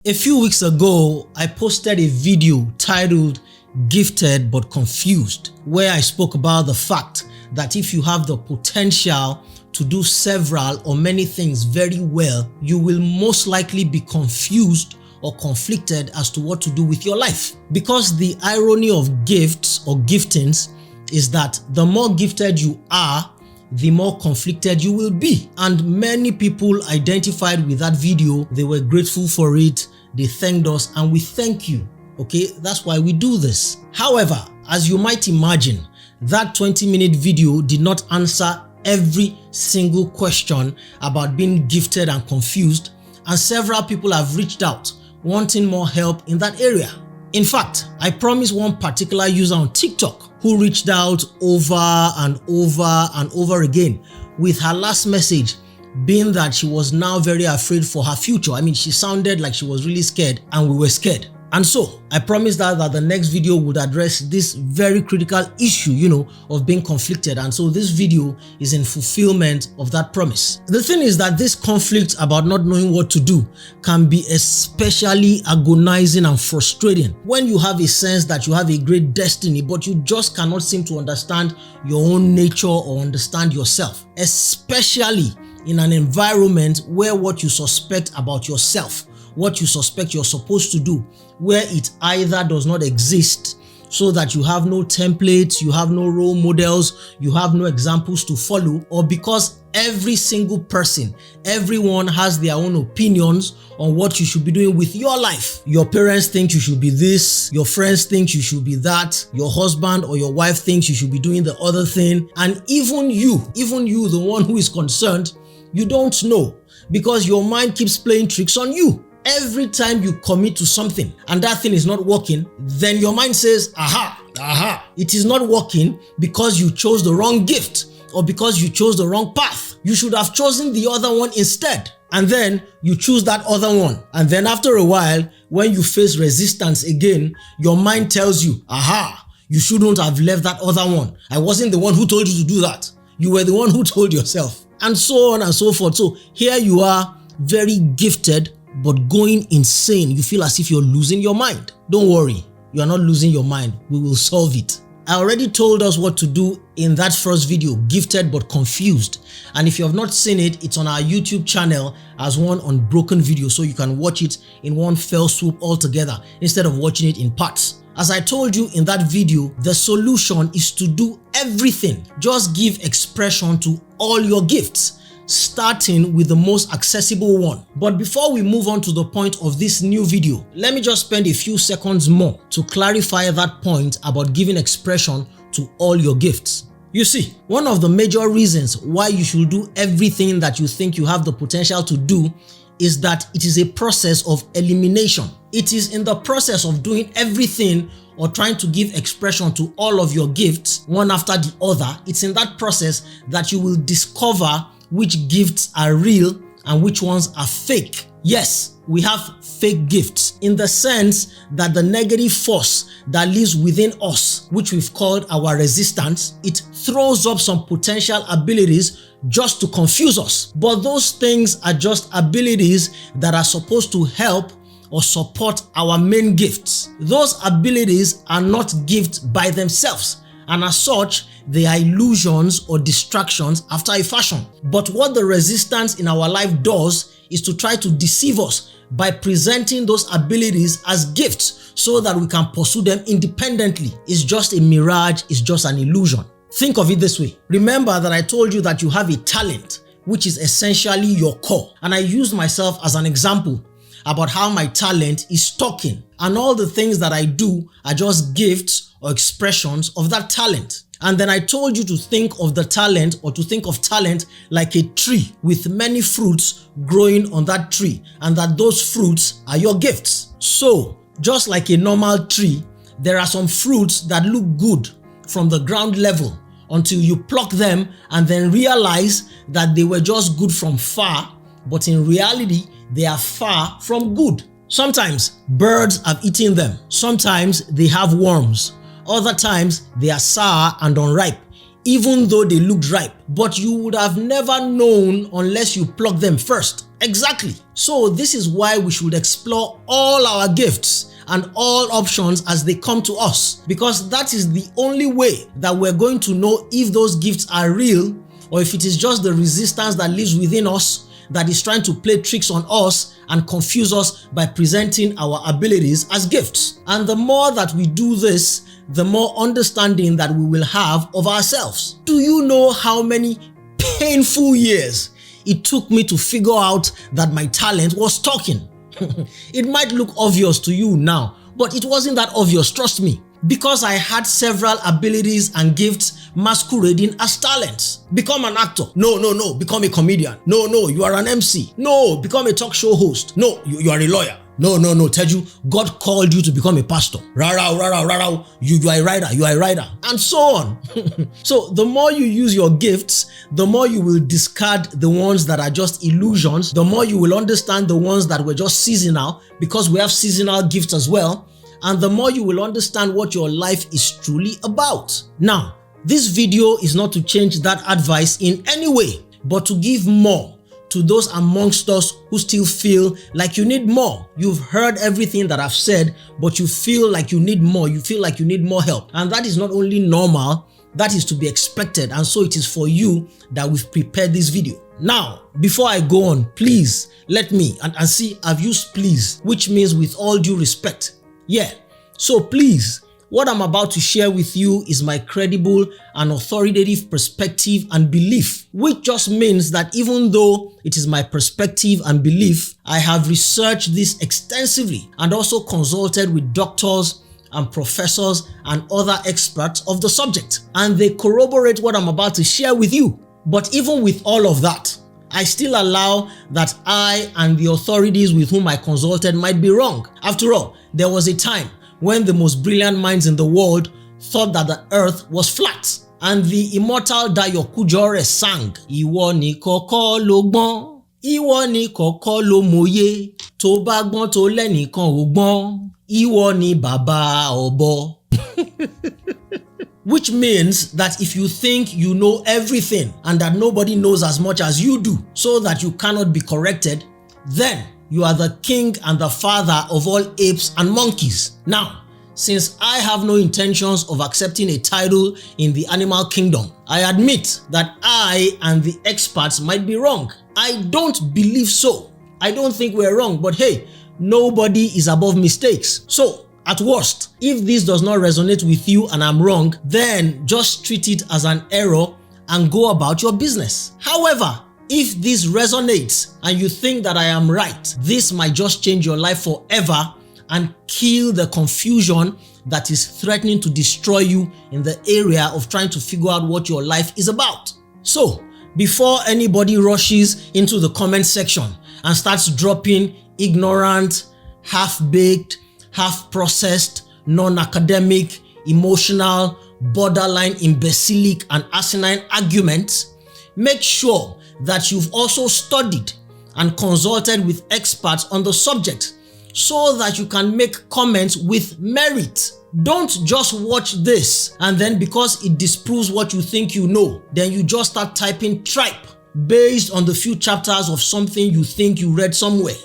A few weeks ago, I posted a video titled Gifted but Confused, where I spoke about the fact that if you have the potential to do several or many things very well, you will most likely be confused or conflicted as to what to do with your life. Because the irony of gifts or giftings is that the more gifted you are, the more conflicted you will be. And many people identified with that video. They were grateful for it. They thanked us, and we thank you. Okay, that's why we do this. However, as you might imagine, that 20-minute video did not answer every single question about being gifted and confused, and several people have reached out wanting more help in that area. In fact, I promised one particular user on TikTok who reached out over and over and over again, with her last message being that she was now very afraid for her future. I mean, she sounded like she was really scared, and we were scared. And so I promised her that the next video would address this very critical issue, of being conflicted. And so this video is in fulfillment of that promise. The thing is that this conflict about not knowing what to do can be especially agonizing and frustrating when you have a sense that you have a great destiny, but you just cannot seem to understand your own nature or understand yourself, especially in an environment where what you suspect about yourself, what you suspect you're supposed to do, where it either does not exist, so that you have no templates, you have no role models, you have no examples to follow, or because every single person, everyone has their own opinions on what you should be doing with your life. Your parents think you should be this, your friends think you should be that, your husband or your wife thinks you should be doing the other thing, and even you, the one who is concerned, you don't know, because your mind keeps playing tricks on you. Every time you commit to something and that thing is not working, then your mind says, aha, it is not working because you chose the wrong gift or because you chose the wrong path. You should have chosen the other one instead. And then you choose that other one. And then after a while, when you face resistance again, your mind tells you, aha, you shouldn't have left that other one. I wasn't the one who told you to do that. You were the one who told yourself. And so on and so forth. So here you are, very gifted, but going insane. You feel as if you're losing your mind. Don't worry, you are not losing your mind. We will solve it. I already told us what to do in that first video, Gifted but Confused. And if you have not seen it, it's on our YouTube channel as one unbroken video, so you can watch it in one fell swoop altogether instead of watching it in parts. As I told you in that video, the solution is to do everything. Just give expression to all your gifts, starting with the most accessible one. But before we move on to the point of this new video, let me just spend a few seconds more to clarify that point about giving expression to all your gifts. You see, one of the major reasons why you should do everything that you think you have the potential to do is that it is a process of elimination. It is in the process of doing everything or trying to give expression to all of your gifts, one after the other. It's in that process that you will discover which gifts are real and which ones are fake. Yes, we have fake gifts in the sense that the negative force that lives within us, which we've called our resistance, it throws up some potential abilities just to confuse us. But those things are just abilities that are supposed to help or support our main gifts. Those abilities are not gifts by themselves, and as such, they are illusions or distractions after a fashion. But what the resistance in our life does is to try to deceive us by presenting those abilities as gifts so that we can pursue them independently. It's just a mirage, it's just an illusion. Think of it this way. Remember that I told you that you have a talent, which is essentially your core. And I used myself as an example about how my talent is talking, and all the things that I do are just gifts or expressions of that talent. And then I told you to think of the talent, or to think of talent like a tree with many fruits growing on that tree, and that those fruits are your gifts. So just like a normal tree, there are some fruits that look good from the ground level until you pluck them and then realize that they were just good from far, but in reality, they are far from good. Sometimes birds have eaten them. Sometimes they have worms. Other times they are sour and unripe. even though they looked ripe, but you would have never known unless you pluck them first. Exactly. So this is why we should explore all our gifts and all options as they come to us, because that is the only way that we're going to know if those gifts are real or if it is just the resistance that lives within us that is trying to play tricks on us and confuse us by presenting our abilities as gifts. And the more that we do this, the more understanding that we will have of ourselves. Do you know how many painful years it took me to figure out that my talent was talking? It might look obvious to you now, but it wasn't that obvious, trust me. Because I had several abilities and gifts masquerading as talents. Become an actor. No. Become a comedian. No. You are an MC. No. Become a talk show host. No. You are a lawyer. No. Teju, God called you to become a pastor. Rara. You are a writer. And so on. So the more you use your gifts, the more you will discard the ones that are just illusions. The more you will understand the ones that were just seasonal, because we have seasonal gifts as well. And the more you will understand what your life is truly about. Now, this video is not to change that advice in any way, but to give more to those amongst us who still feel like you need more. You've heard everything that I've said, but you feel like you need more. You feel like you need more help. And that is not only normal, that is to be expected. And so it is for you that we've prepared this video. Now, before I go on, please let me, and see, I've used please, which means with all due respect. Yeah, so please, what I'm about to share with you is my credible and authoritative perspective and belief, which just means that even though it is my perspective and belief, I have researched this extensively and also consulted with doctors and professors and other experts of the subject, and they corroborate what I'm about to share with you. But even with all of that, I still allow that I and the authorities with whom I consulted might be wrong. After all, there was a time when the most brilliant minds in the world thought that the earth was flat. And the immortal Dayo Kujore sang, Ìwọ ni kọ́kọ́ ló gbọ́n, ìwọ ni kọ́kọ́ ló mọ̀ye, tó bá gbọ́n tó lẹ́nìkan ò gbọ́n, ìwọ ni bàbá ọ̀bọ. Which means that if you think you know everything and that nobody knows as much as you do, so that you cannot be corrected, then you are the king and the father of all apes and monkeys. Now, since I have no intentions of accepting a title in the animal kingdom, I admit that I and the experts might be wrong. I don't believe so. I don't think we're wrong, but hey, nobody is above mistakes. So, at worst, if this does not resonate with you and I'm wrong, then just treat it as an error and go about your business. However, if this resonates and you think that I am right, this might just change your life forever and kill the confusion that is threatening to destroy you in the area of trying to figure out what your life is about. So, before anybody rushes into the comment section and starts dropping ignorant, half-baked, half-processed, non-academic, emotional, borderline imbecilic and asinine arguments, make sure that you've also studied and consulted with experts on the subject so that you can make comments with merit. Don't just watch this and then because it disproves what you think you know, then you just start typing tripe based on the few chapters of something you think you read somewhere.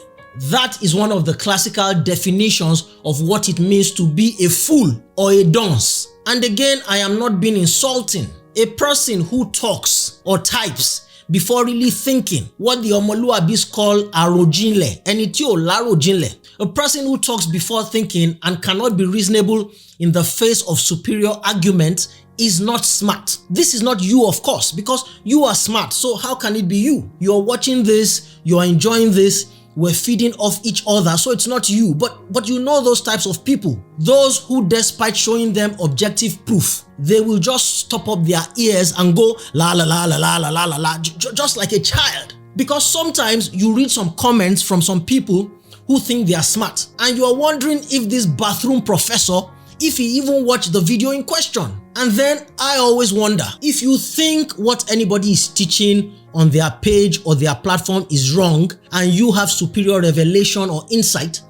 That is one of the classical definitions of what it means to be a fool or a dunce. And again, I am not being insulting. A person who talks or types before really thinking, what the Omoluabis call arojinle, ẹni tí ò láròjinlẹ̀. A person who talks before thinking and cannot be reasonable in the face of superior argument is not smart. This is not you, of course, because you are smart. So how can it be you? You're watching this, you're enjoying this, we're feeding off each other, so it's not you, but you know those types of people. Those who, despite showing them objective proof, they will just stop up their ears and go la la la la la la la la la, just like a child. Because sometimes you read some comments from some people who think they are smart, and you are wondering if this bathroom professor, if he even watched the video in question. And then I always wonder, if you think what anybody is teaching on their page or their platform is wrong and you have superior revelation or insight,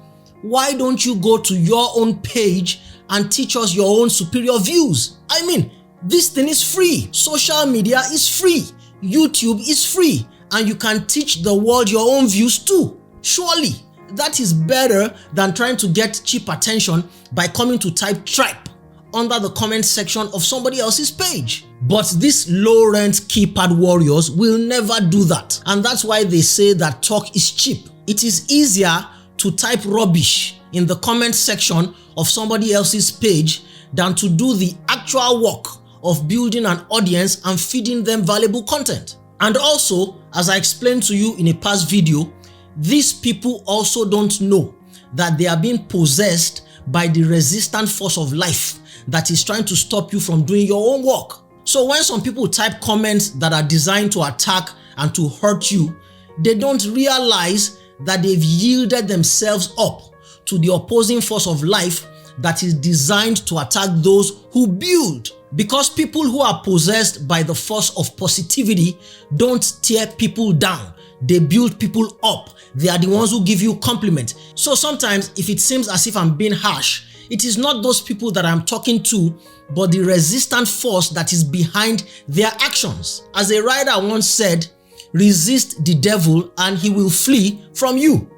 why don't you go to your own page and teach us your own superior views? I mean, This thing is free. Social media is free. YouTube is free. And you can teach the world your own views too. Surely, that is better than trying to get cheap attention by coming to type tripe under the comment section of somebody else's page. But these low-rent keypad warriors will never do that. And that's why they say that talk is cheap. It is easier to type rubbish in the comment section of somebody else's page than to do the actual work of building an audience and feeding them valuable content. And also, as I explained to you in a past video, these people also don't know that they are being possessed by the resistant force of life that is trying to stop you from doing your own work. So when some people type comments that are designed to attack and to hurt you, they don't realize that they've yielded themselves up to the opposing force of life that is designed to attack those who build. Because people who are possessed by the force of positivity don't tear people down. They build people up. They are the ones who give you compliment. So sometimes if it seems as if I'm being harsh, it is not those people that I'm talking to, but the resistant force that is behind their actions. As a writer once said, resist the devil and he will flee from you.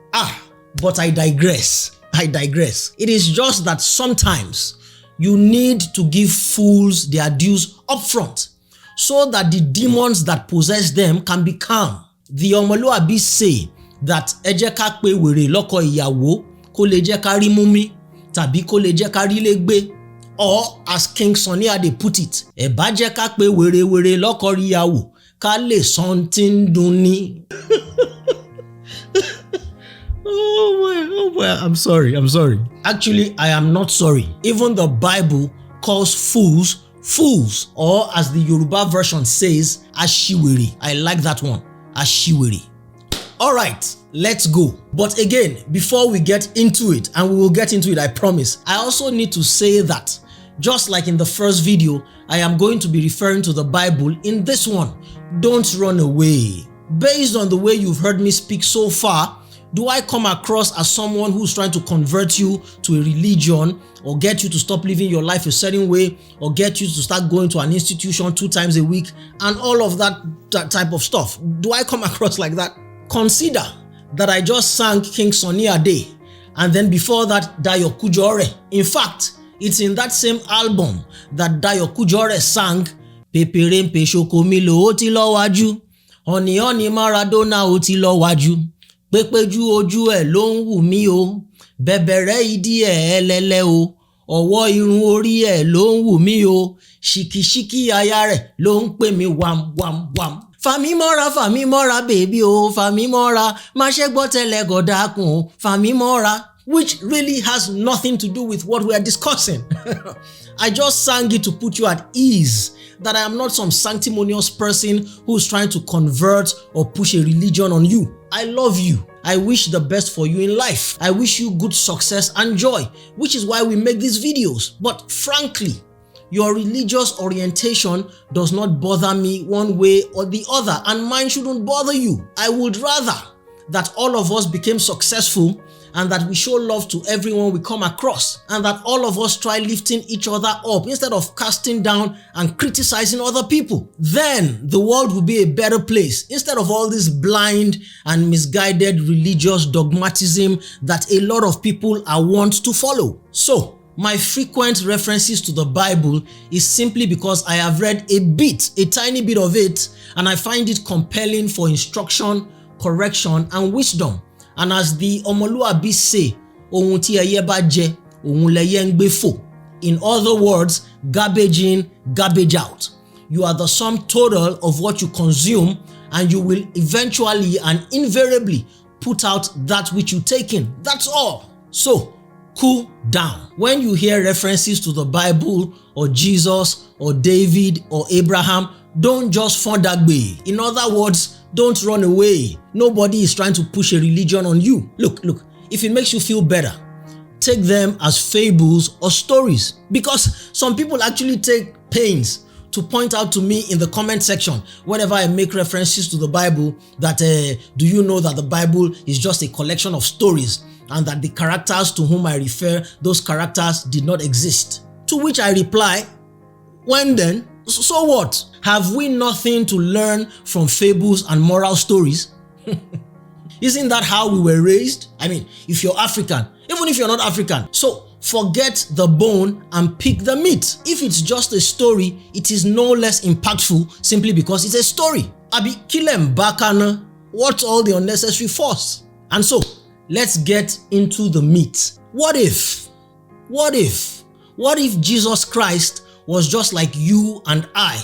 But I digress. It is just that sometimes you need to give fools their dues up front so that the demons that possess them can be calm. The Omoluabi say that ẹ jẹ́ ká pe wèrè lọ́kọ ìyàwó kó lè jẹ́ ká rí mú mi tàbí kó lè jẹ́ ká rí lé gbé. Or as King Sunny Ade put it, ẹ bá jẹ́ ká pe wèrè lọ́kọ ìyàwó ká lè sọ tí ń dùn ní. Oh boy, I'm sorry. Actually, I am not sorry. Even the Bible calls fools, or as the Yoruba version says, ashiwere. I like that one, ashiwere. All right, let's go. But again, before we get into it, and we will get into it, I promise, I also need to say that, just like in the first video, I am going to be referring to the Bible in this one. Don't run away. Based on the way you've heard me speak so far, do I come across as someone who's trying to convert you to a religion or get you to stop living your life a certain way or get you to start going to an institution 2 times a week and all of that type of stuff? Do I come across like that? Consider that I just sang King Sunny Ade and then before that Dayo Kujore. In fact, it's in that same album that Dayo Kujore sang Peperempe Shokomilo ó ti lọ wájú, Honey Maradona ó ti lọ wájú. Pépejú ojú ẹ̀ ló ń wù mí o, bẹ̀bẹ̀rẹ̀ ìdí ẹ̀ ẹlẹ́lẹ́ o, ọwọ́ irun orí ẹ̀ ló ń wù mí o, ṣìkìṣìkì aya rẹ̀ ló ń pè mí wam. Fàmí mọ́ra baby o, fàmí mọ́ra, má ṣe gbọ́ tẹ́lẹ̀ gọ̀dákùn o, fàmí mọ́ra. Which really has nothing to do with what we are discussing. I just sang it to put you at ease that I am not some sanctimonious person who's trying to convert or push a religion on you. I love you. I wish the best for you in life. I wish you good success and joy, which is why we make these videos. But frankly, your religious orientation does not bother me one way or the other, and mine shouldn't bother you. I would rather that all of us became successful and that we show love to everyone we come across, and that all of us try lifting each other up instead of casting down and criticizing other people. Then the world will be a better place instead of all this blind and misguided religious dogmatism that a lot of people are wont to follow. So, my frequent references to the Bible is simply because I have read a tiny bit of it, and I find it compelling for instruction, correction, and wisdom. And as the Omoluabi say, ohun tí ẹyẹ bá jẹ, ohun lẹyẹ ń gbé fò. In other words, garbage in, garbage out. You are the sum total of what you consume, and you will eventually and invariably put out that which you take in. That's all. So, cool down. When you hear references to the Bible or Jesus or David or Abraham, don't just fondagbe. In other words, don't run away. Nobody is trying to push a religion on you. Look, if it makes you feel better, take them as fables or stories, because some people actually take pains to point out to me in the comment section whenever I make references to the Bible that do you know that the Bible is just a collection of stories and that the characters to whom I refer, those characters did not exist. To which I reply, When then? So what? Have we nothing to learn from fables and moral stories? Isn't that how we were raised? I mean, if you're African, even if you're not African. So forget the bone and pick the meat. If it's just a story, it is no less impactful simply because it's a story. Abi kilem bakana, what's all the unnecessary fuss? And so, let's get into the meat. What if Jesus Christ was just like you and I,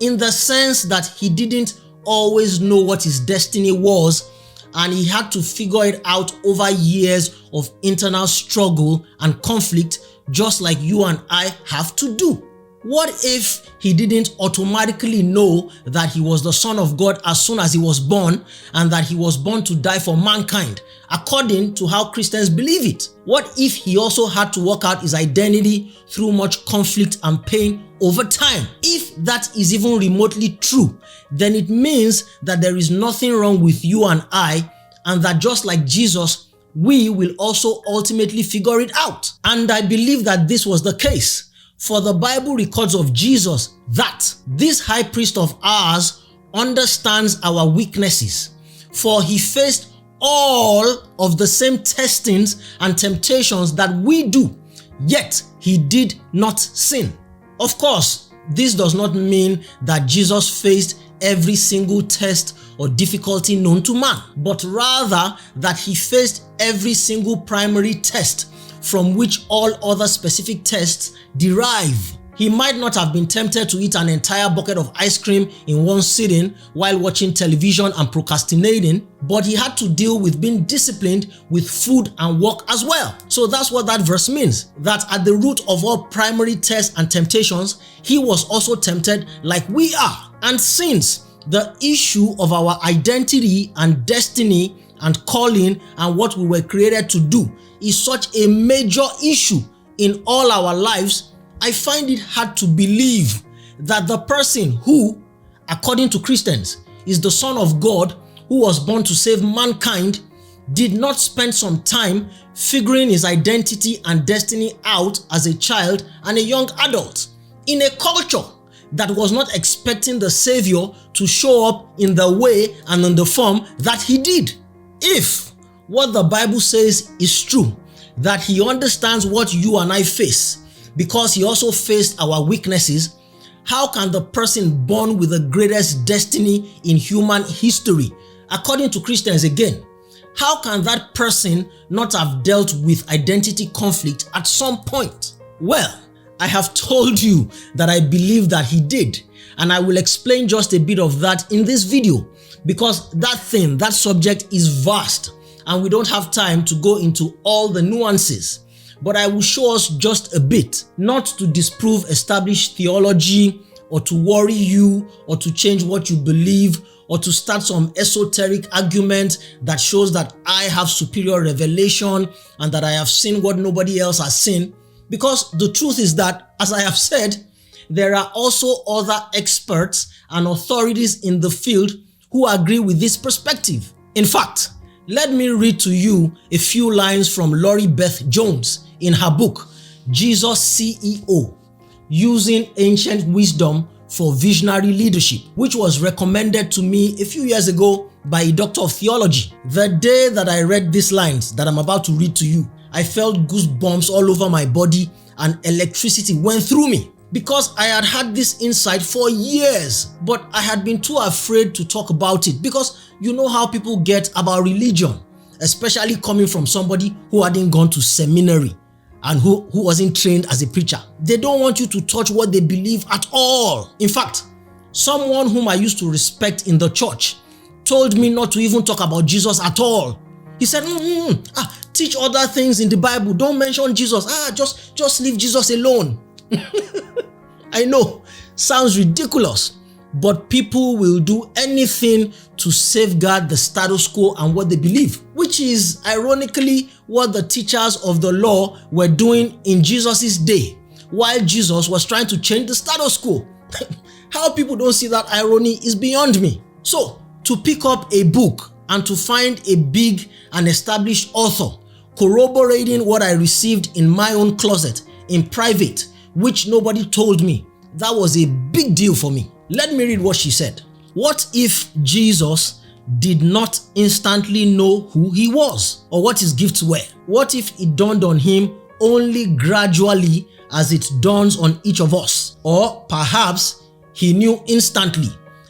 in the sense that he didn't always know what his destiny was, and he had to figure it out over years of internal struggle and conflict, just like you and I have to do? What if he didn't automatically know that he was the Son of God as soon as he was born, and that he was born to die for mankind, according to how Christians believe it? What if he also had to work out his identity through much conflict and pain over time? If that is even remotely true, then it means that there is nothing wrong with you and I, and that just like Jesus, we will also ultimately figure it out. And I believe that this was the case. For the Bible records of Jesus that this high priest of ours understands our weaknesses, for he faced all of the same testings and temptations that we do, yet he did not sin. Of course, this does not mean that Jesus faced every single test or difficulty known to man, but rather that he faced every single primary test from which all other specific tests derive. He might not have been tempted to eat an entire bucket of ice cream in one sitting while watching television and procrastinating, but he had to deal with being disciplined with food and work as well. So that's what that verse means, that at the root of all primary tests and temptations, he was also tempted like we are. And since the issue of our identity and destiny and calling and what we were created to do is such a major issue in all our lives, I find it hard to believe that the person who, according to Christians, is the Son of God who was born to save mankind did not spend some time figuring his identity and destiny out as a child and a young adult in a culture that was not expecting the Savior to show up in the way and in the form that he did. If what the Bible says is true, that he understands what you and I face because he also faced our weaknesses, how can the person born with the greatest destiny in human history, according to Christians again, how can that person not have dealt with identity conflict at some point? Well, I have told you that I believe that he did, and I will explain just a bit of that in this video, because that subject is vast and we don't have time to go into all the nuances. But I will show us just a bit, not to disprove established theology or to worry you or to change what you believe or to start some esoteric argument that shows that I have superior revelation and that I have seen what nobody else has seen. Because the truth is that, as I have said, there are also other experts and authorities in the field who agree with this perspective. In fact, let me read to you a few lines from Lori Beth Jones in her book, Jesus CEO, Using Ancient Wisdom for Visionary Leadership, which was recommended to me a few years ago by a doctor of theology. The day that I read these lines that I'm about to read to you, I felt goosebumps all over my body and electricity went through me, because I had had this insight for years, but I had been too afraid to talk about it, because you know how people get about religion, especially coming from somebody who hadn't gone to seminary and who wasn't trained as a preacher. They don't want you to touch what they believe at all. In fact, someone whom I used to respect in the church told me not to even talk about Jesus at all. He said, teach other things in the Bible, don't mention Jesus. Just leave Jesus alone. I know, sounds ridiculous, but people will do anything to safeguard the status quo and what they believe, which is ironically what the teachers of the law were doing in Jesus's day, while Jesus was trying to change the status quo. How people don't see that irony is beyond me. So, to pick up a book and to find a big and established author corroborating what I received in my own closet in private, which nobody told me, That was a big deal for me. Let me read what she said. What if Jesus did not instantly know who he was or what his gifts were? What if it dawned on him only gradually as it dawns on each of us? Or perhaps he knew instantly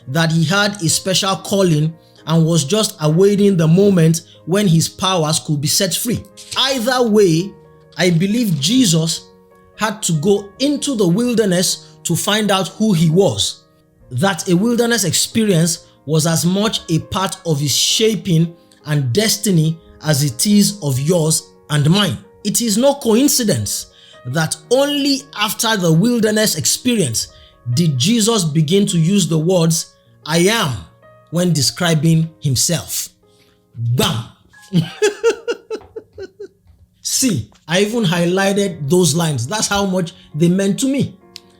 that he had a special calling and was just awaiting the moment when his powers could be set free. Either way, I believe Jesus had to go into the wilderness to find out who he was. That a wilderness experience was as much a part of his shaping and destiny as it is of yours and mine. It is no coincidence that only after the wilderness experience did Jesus begin to use the words "I am" when describing himself. Bam! See, I even highlighted those lines. That's how much they meant to me.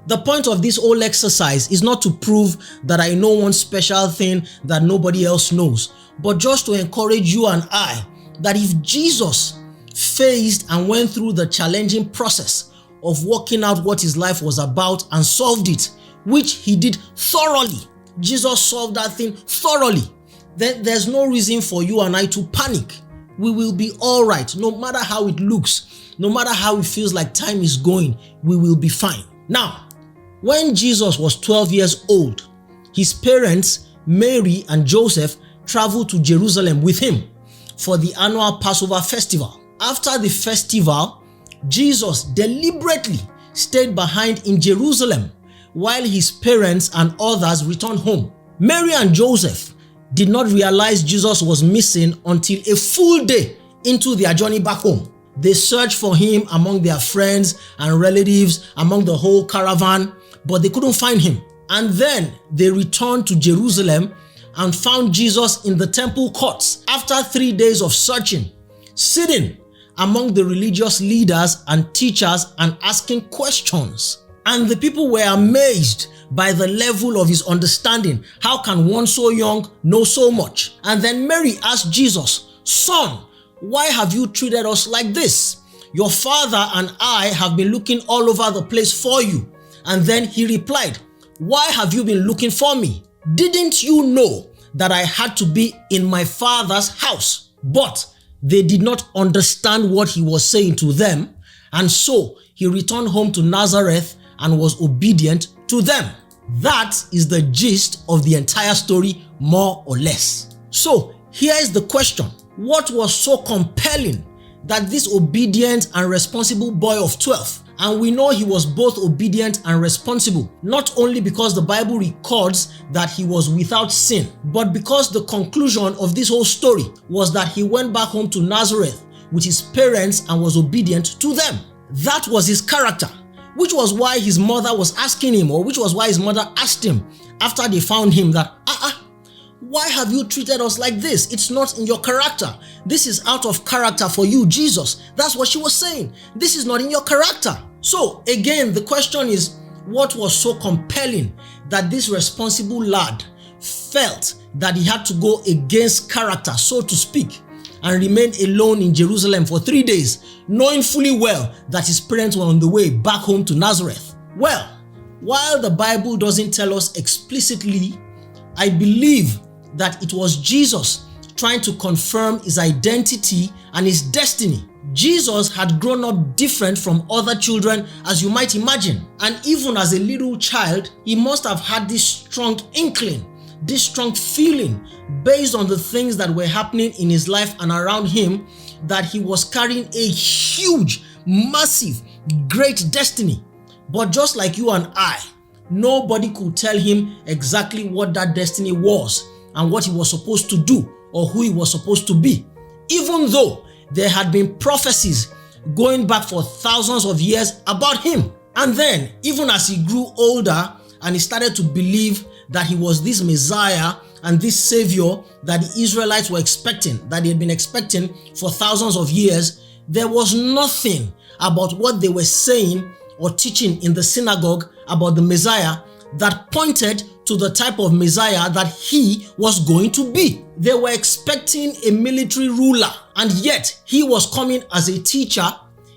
The point of this whole exercise is not to prove that I know one special thing that nobody else knows, but just to encourage you and I that if Jesus faced and went through the challenging process of working out what his life was about and solved it, which he did thoroughly, Jesus solved that thing thoroughly, then there's no reason for you and I to panic. We will be all right. No matter how it looks, no matter how it feels like time is going, we will be fine. Now, when Jesus was 12 years old, his parents, Mary and Joseph, traveled to Jerusalem with him for the annual Passover festival. After the festival, Jesus deliberately stayed behind in Jerusalem while his parents and others returned home. Mary and Joseph did not realize Jesus was missing until a full day into their journey back home. They searched for him among their friends and relatives, among the whole caravan, but they couldn't find him. And then they returned to Jerusalem and found Jesus in the temple courts after 3 days of searching, sitting among the religious leaders and teachers and asking questions. And the people were amazed by the level of his understanding. How can one so young know so much? And then Mary asked Jesus, "Son, why have you treated us like this? Your father and I have been looking all over the place for you." And then he replied, "Why have you been looking for me? Didn't you know that I had to be in my father's house?" But they did not understand what he was saying to them, and so he returned home to Nazareth and was obedient to them. That is the gist of the entire story, more or less. So here is the question. What was so compelling that this obedient and responsible boy of 12, and we know he was both obedient and responsible, not only because the Bible records that he was without sin, but because the conclusion of this whole story was that he went back home to Nazareth with his parents and was obedient to them. That was his character, which was why his mother was asking him, or which was why his mother asked him after they found him that, why have you treated us like this? It's not in your character. This is out of character for you, Jesus. That's what she was saying. This is not in your character. So again, the question is, what was so compelling that this responsible lad felt that he had to go against character, so to speak, and remain alone in Jerusalem for 3 days, knowing fully well that his parents were on the way back home to Nazareth? Well, while the Bible doesn't tell us explicitly, I believe that it was Jesus trying to confirm his identity and his destiny. Jesus had grown up different from other children, as you might imagine. And even as a little child, he must have had this strong inkling, this strong feeling based on the things that were happening in his life and around him, that he was carrying a huge, massive, great destiny. But just like you and I, nobody could tell him exactly what that destiny was and what he was supposed to do or who he was supposed to be, even though there had been prophecies going back for thousands of years about him. And then, even as he grew older and he started to believe that he was this Messiah and this Savior that the Israelites were expecting, that they had been expecting for thousands of years, there was nothing about what they were saying or teaching in the synagogue about the Messiah that pointed to the type of Messiah that he was going to be. They were expecting a military ruler, and yet he was coming as a teacher,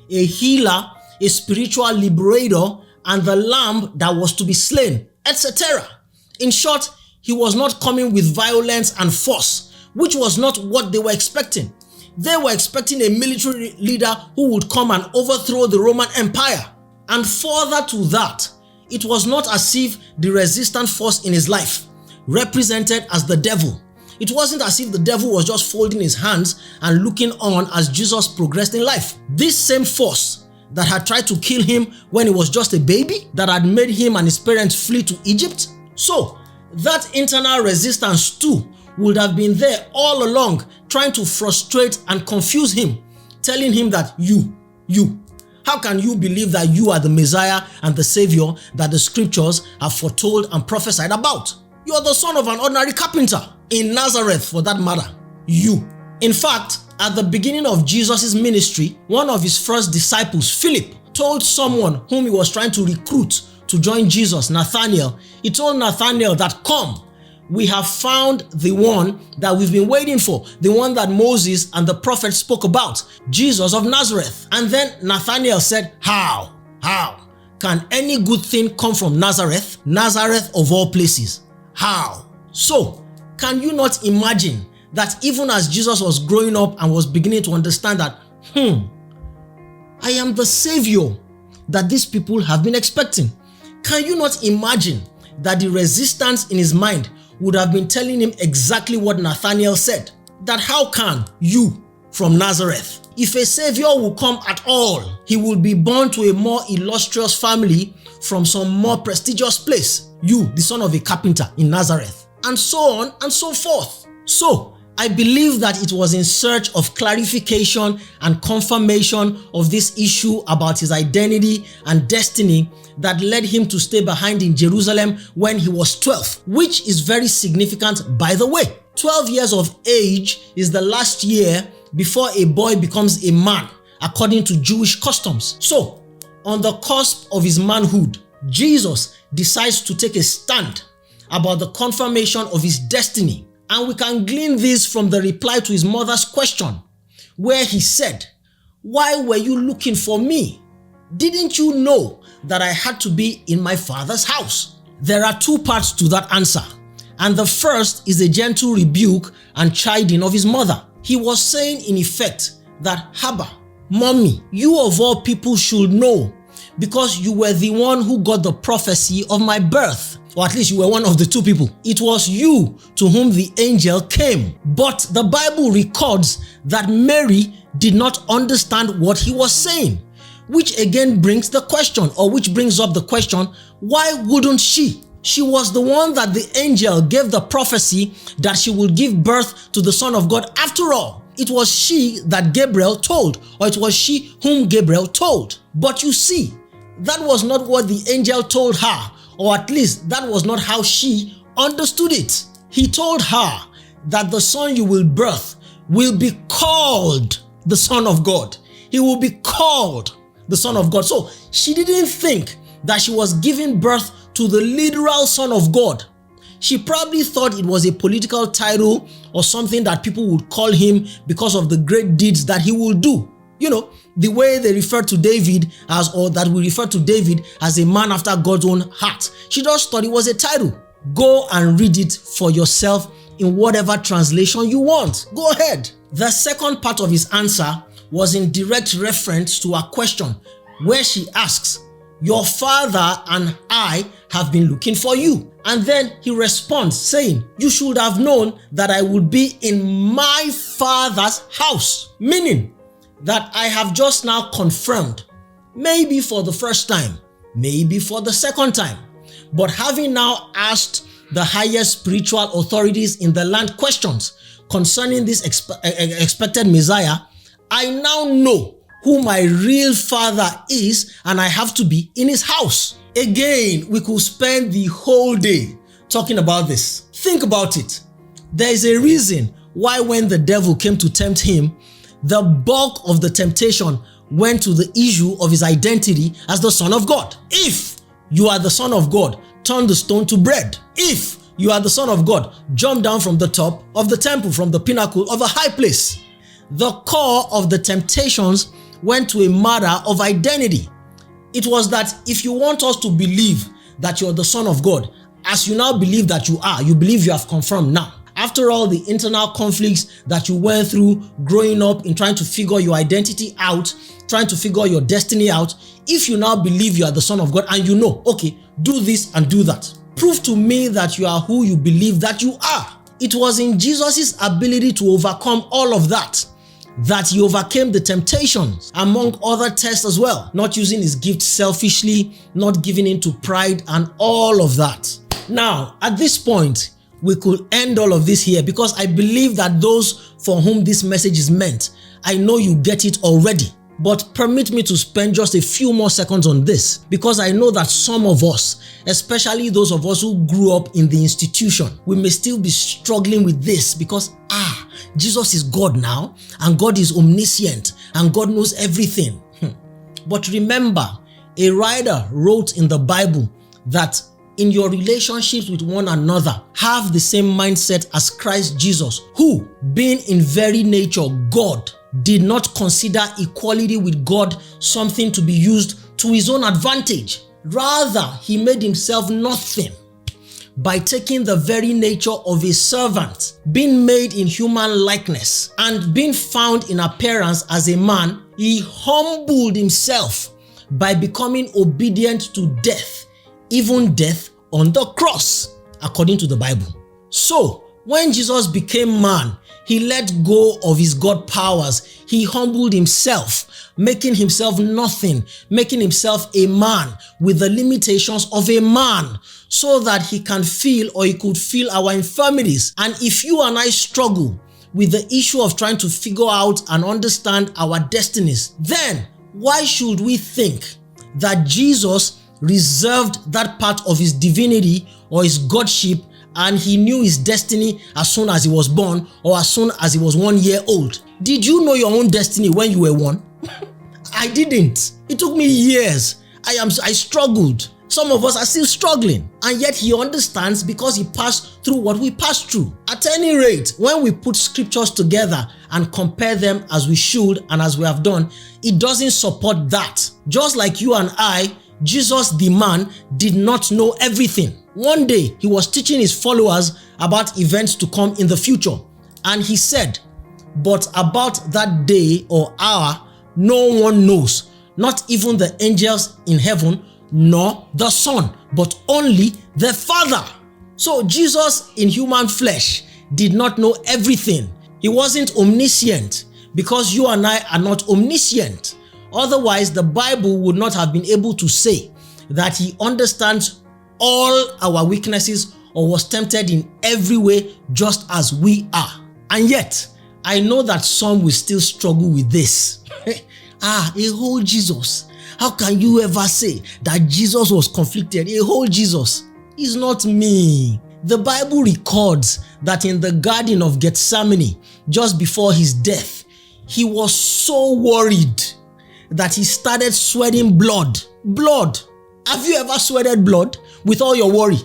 a healer, a spiritual liberator, and the lamb that was to be slain, etc. In short, he was not coming with violence and force, which was not what they were expecting. They were expecting a military leader who would come and overthrow the Roman Empire. And further to that, it was not as if the resistant force in his life, represented as the devil, it wasn't as if the devil was just folding his hands and looking on as Jesus progressed in life. This same force that had tried to kill him when he was just a baby, that had made him and his parents flee to Egypt. So that internal resistance too would have been there all along, trying to frustrate and confuse him, telling him that how can you believe that you are the Messiah and the Savior that the scriptures have foretold and prophesied about? You are the son of an ordinary carpenter in Nazareth, for that matter. You. In fact, at the beginning of Jesus' ministry, one of his first disciples, Philip, told someone whom he was trying to recruit to join Jesus, Nathanael. He told Nathanael that, "Come, we have found the one that we've been waiting for, the one that Moses and the prophets spoke about, Jesus of Nazareth." And then Nathanael said, How can any good thing come from Nazareth? Nazareth of all places. How? So, can you not imagine that even as Jesus was growing up and was beginning to understand that, I am the Savior that these people have been expecting? Can you not imagine that the resistance in his mind would have been telling him exactly what Nathanael said? That how can you from Nazareth? If a Savior will come at all, he will be born to a more illustrious family from some more prestigious place. You, the son of a carpenter in Nazareth. And so on and so forth. So, I believe that it was in search of clarification and confirmation of this issue about his identity and destiny that led him to stay behind in Jerusalem when he was 12, which is very significant, by the way. 12 years of age is the last year before a boy becomes a man, according to Jewish customs. So, on the cusp of his manhood, Jesus decides to take a stand about the confirmation of his destiny. And we can glean this from the reply to his mother's question, where he said, "Why were you looking for me? Didn't you know that I had to be in my father's house?" There are two parts to that answer. And the first is a gentle rebuke and chiding of his mother. He was saying in effect that, "Haba, mommy, you of all people should know, because you were the one who got the prophecy of my birth. Or at least you were one of the two people. It was you to whom the angel came." But the Bible records that Mary did not understand what he was saying, which again brings up the question, why wouldn't she? She was the one that the angel gave the prophecy that she would give birth to the Son of God after all. It was she that Gabriel told, or it was she whom Gabriel told. But you see, that was not what the angel told her, or at least that was not how she understood it. He told her that the son you will birth will be called the Son of God. He will be called the Son of God. So she didn't think that she was giving birth to the literal Son of God. She probably thought it was a political title or something that people would call him because of the great deeds that he will do. You know, the way they refer to David as, or that we refer to David as a man after God's own heart. She just thought it was a title. Go and read it for yourself in whatever translation you want. Go ahead. The second part of his answer was in direct reference to her question, where she asks, "Your father and I have been looking for you." And then he responds saying, "You should have known that I would be in my father's house." Meaning that I have just now confirmed, maybe for the first time, maybe for the second time, but having now asked the highest spiritual authorities in the land questions concerning this expected Messiah, I now know who my real father is, and I have to be in his house. Again, we could spend the whole day talking about this. Think about it. There is a reason why when the devil came to tempt him, the bulk of the temptation went to the issue of his identity as the Son of God. If you are the Son of God, turn the stone to bread. If you are the Son of God, jump down from the top of the temple, from the pinnacle of a high place. The core of the temptations went to a matter of identity. It was that if you want us to believe that you're the Son of God, as you now believe that you are, you believe you have confirmed now. After all the internal conflicts that you went through growing up in trying to figure your identity out, trying to figure your destiny out, if you now believe you are the Son of God and you know, okay, do this and do that, prove to me that you are who you believe that you are. It was in Jesus' ability to overcome all of that he overcame the temptations, among other tests as well, not using his gift selfishly, not giving in to pride and all of that. Now, at this point, we could end all of this here because I believe that those for whom this message is meant, I know you get it already. But permit me to spend just a few more seconds on this because I know that some of us, especially those of us who grew up in the institution, we may still be struggling with this because, Jesus is God now and God is omniscient and God knows everything. But remember, a writer wrote in the Bible that in your relationships with one another, have the same mindset as Christ Jesus, who, being in very nature God, did not consider equality with God something to be used to his own advantage. Rather, he made himself nothing by taking the very nature of a servant, being made in human likeness, and being found in appearance as a man. He humbled himself by becoming obedient to death, even death on the cross, according to the Bible. So, when Jesus became man, he let go of his God powers. He humbled himself, making himself nothing, making himself a man with the limitations of a man so that he can feel or he could feel our infirmities. And if you and I struggle with the issue of trying to figure out and understand our destinies, then why should we think that Jesus reserved that part of his divinity or his godship and he knew his destiny as soon as he was born or as soon as he was 1 year old? Did you know your own destiny when you were 1? I didn't. It took me years. I struggled. Some of us are still struggling, and yet he understands because he passed through what we passed through. At any rate, when we put scriptures together and compare them as we should and as we have done, it doesn't support that. Just like you and I, Jesus the man did not know everything. One day, he was teaching his followers about events to come in the future, and he said, "But about that day or hour, no one knows, not even the angels in heaven, nor the Son, but only the Father." So Jesus in human flesh did not know everything. He wasn't omniscient because you and I are not omniscient. Otherwise, the Bible would not have been able to say that he understands all our weaknesses or was tempted in every way just as we are. And yet, I know that some will still struggle with this. A whole Jesus. How can you ever say that Jesus was conflicted? A whole Jesus. It's not me. The Bible records that in the Garden of Gethsemane, just before his death, he was so worried that he started sweating blood. Blood. Have you ever sweated blood with all your worry?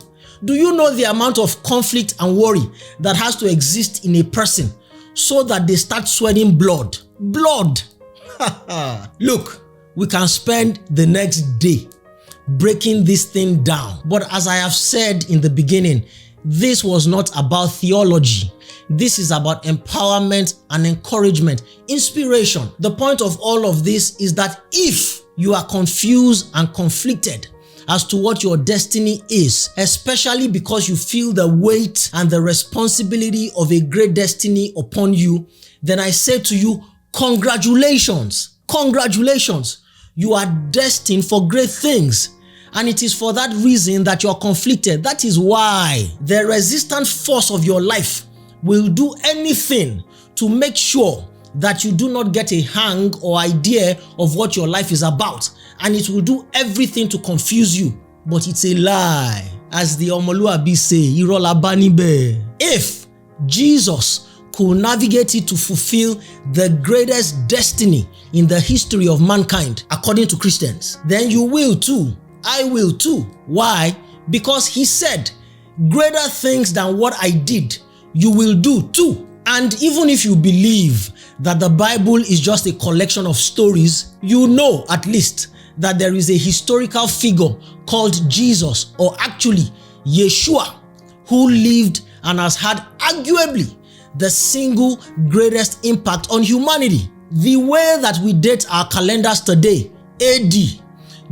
Do you know the amount of conflict and worry that has to exist in a person so that they start sweating blood? Blood. Look, we can spend the next day breaking this thing down. But as I have said in the beginning, this was not about theology. This is about empowerment and encouragement, inspiration. The point of all of this is that if you are confused and conflicted as to what your destiny is, especially because you feel the weight and the responsibility of a great destiny upon you, then I say to you, congratulations. Congratulations. You are destined for great things. And it is for that reason that you are conflicted. That is why the resistant force of your life will do anything to make sure that you do not get a hang or idea of what your life is about. And it will do everything to confuse you. But it's a lie. As the Omoluabi say, Irola Banibe. If Jesus could navigate it to fulfill the greatest destiny in the history of mankind, according to Christians, then you will too. I will too. Why? Because he said, greater things than what I did, you will do too. And even if you believe that the Bible is just a collection of stories, you know at least that there is a historical figure called Jesus, or actually Yeshua, who lived and has had arguably the single greatest impact on humanity. The way that we date our calendars today, AD,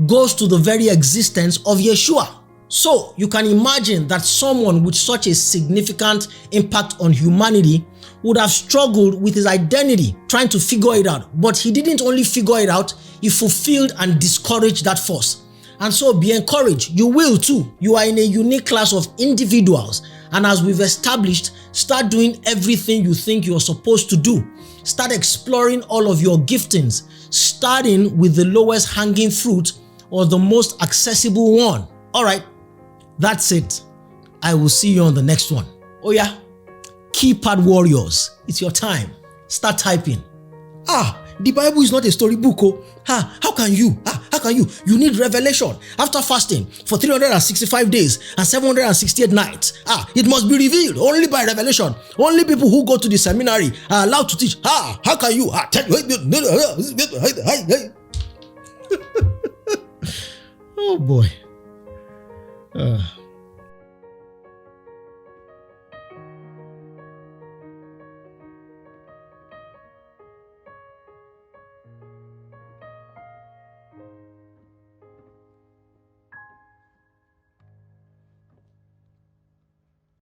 goes to the very existence of Yeshua. So you can imagine that someone with such a significant impact on humanity would have struggled with his identity, trying to figure it out. But he didn't only figure it out, he fulfilled and discouraged that force. And so be encouraged, you will too. You are in a unique class of individuals, and as we've established, start doing everything you think you're supposed to do. Start exploring all of your giftings, starting with the lowest hanging fruit or the most accessible one. All right, that's it. I will see you on the next one. Oh yeah, keypad warriors, it's your time. Start typing. The Bible is not a storybook. How can you? How can you? You need revelation. After fasting for 365 days and 768 nights, it must be revealed only by revelation. Only people who go to the seminary are allowed to teach. How can you? Oh boy.